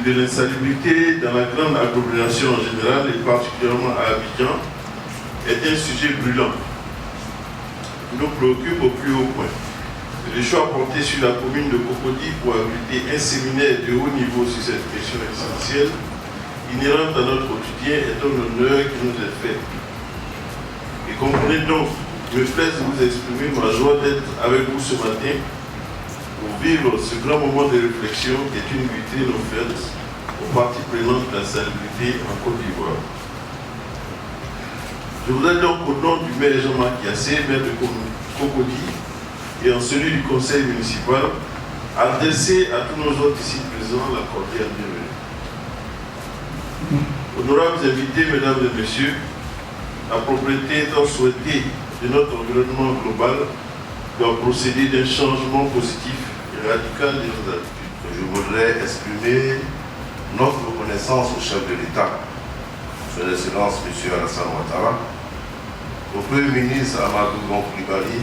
de l'insalubrité dans la grande agglomération en général et particulièrement à Abidjan est un sujet brûlant qui nous préoccupe au plus haut point. Le choix porté sur la commune de Cocody pour abriter un séminaire de haut niveau sur cette question essentielle, inhérente à notre quotidien, est un honneur qui nous est fait. Et comprenez donc, me plaise de vous exprimer ma joie d'être avec vous ce matin pour vivre ce grand moment de réflexion qui est une vitrine offerte aux parties prenantes de la salubrité en Côte d'Ivoire. Je voudrais donc, au nom du maire Jean-Marc Yassé, maire de Cocody, et en celui du conseil municipal, adresser à tous nos hôtes ici présents la cordiale bienvenue. Honorables invités, mesdames et messieurs, la propriété étant souhaitée de notre environnement global doit procéder d'un changement positif et radical de nos attitudes. Je voudrais exprimer notre reconnaissance au chef de l'État, Son Excellence M. Alassane Ouattara, au Premier ministre Amadou Gon Coulibaly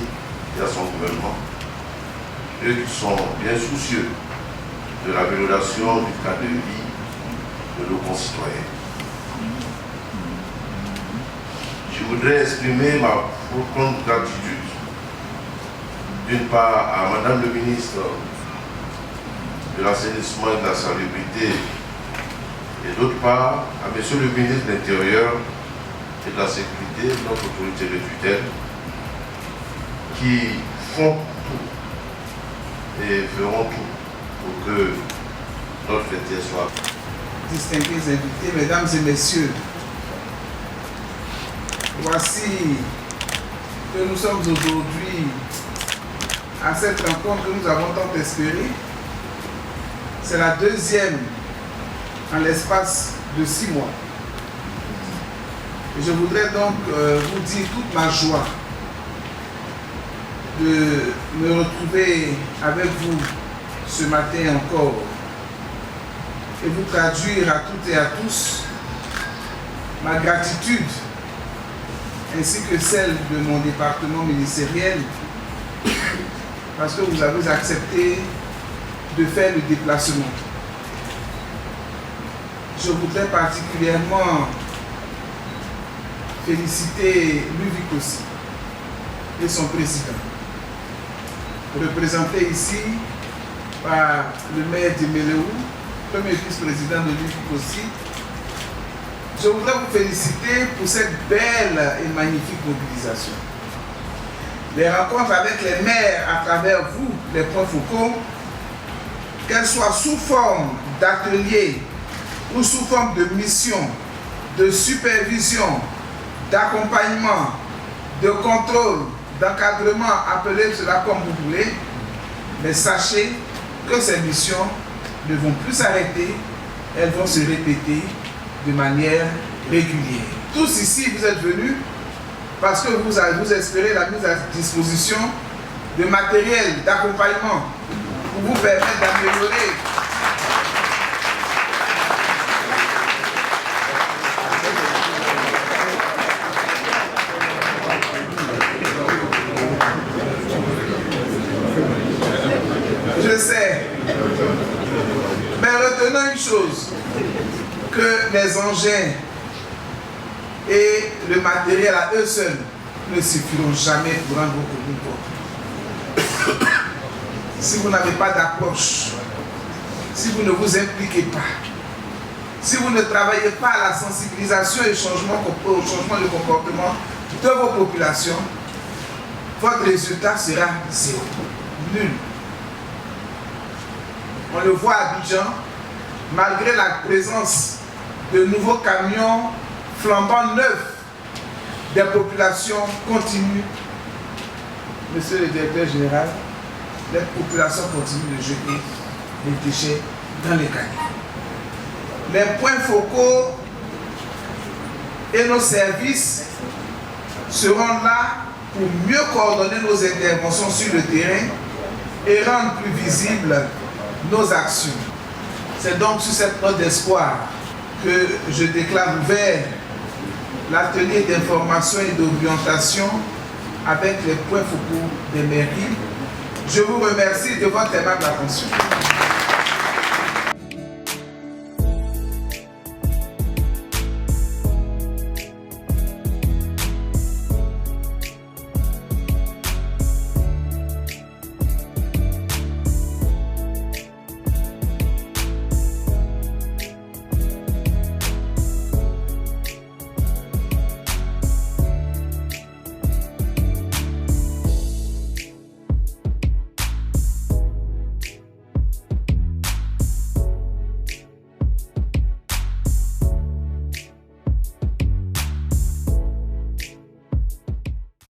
et à son gouvernement, eux qui sont bien soucieux de l'amélioration du cadre de vie de nos concitoyens. Je voudrais exprimer ma profonde gratitude, d'une part à Madame le ministre de l'Assainissement et de la Salubrité, et d'autre part à Monsieur le ministre de l'Intérieur et de la Sécurité, notre autorité de tutelle, qui font tout et feront tout pour que notre fête soit. Distingués invités, mesdames et messieurs, voici que nous sommes aujourd'hui à cette rencontre que nous avons tant espéré. C'est la deuxième en l'espace de 6 mois. Et je voudrais donc vous dire toute ma joie de me retrouver avec vous ce matin encore et vous traduire à toutes et à tous ma gratitude ainsi que celle de mon département ministériel parce que vous avez accepté de faire le déplacement. Je voudrais particulièrement féliciter Luvic aussi et son président, représenté ici par le maire de Meleou, premier vice-président de Luvic aussi. Je voudrais vous féliciter pour cette belle et magnifique mobilisation. Les rencontres avec les maires à travers vous, les points focaux, qu'elles soient sous forme d'ateliers ou sous forme de mission, de supervision, d'accompagnement, de contrôle, d'encadrement, appelez cela comme vous voulez, mais sachez que ces missions ne vont plus s'arrêter, elles vont se répéter de manière régulière. Tous ici, vous êtes venus parce que vous espérez la mise à disposition de matériel d'accompagnement pour vous permettre d'améliorer je sais, mais retenons une chose, que les engins et le matériel à eux seuls ne suffiront jamais pour rendre vos communes. Si vous n'avez pas d'approche, si vous ne vous impliquez pas, si vous ne travaillez pas à la sensibilisation et au changement de comportement de vos populations, votre résultat sera zéro, nul. On le voit à Abidjan, malgré la présence de nouveaux camions flambant neufs, des populations continuent, monsieur le directeur général, les populations continuent de jeter les déchets dans les camions. Les points focaux et nos services seront là pour mieux coordonner nos interventions sur le terrain et rendre plus visibles nos actions. C'est donc sur cette note d'espoir que je déclare ouvert l'atelier d'information et d'orientation avec les points focaux des mairies. Je vous remercie de votre aimable attention.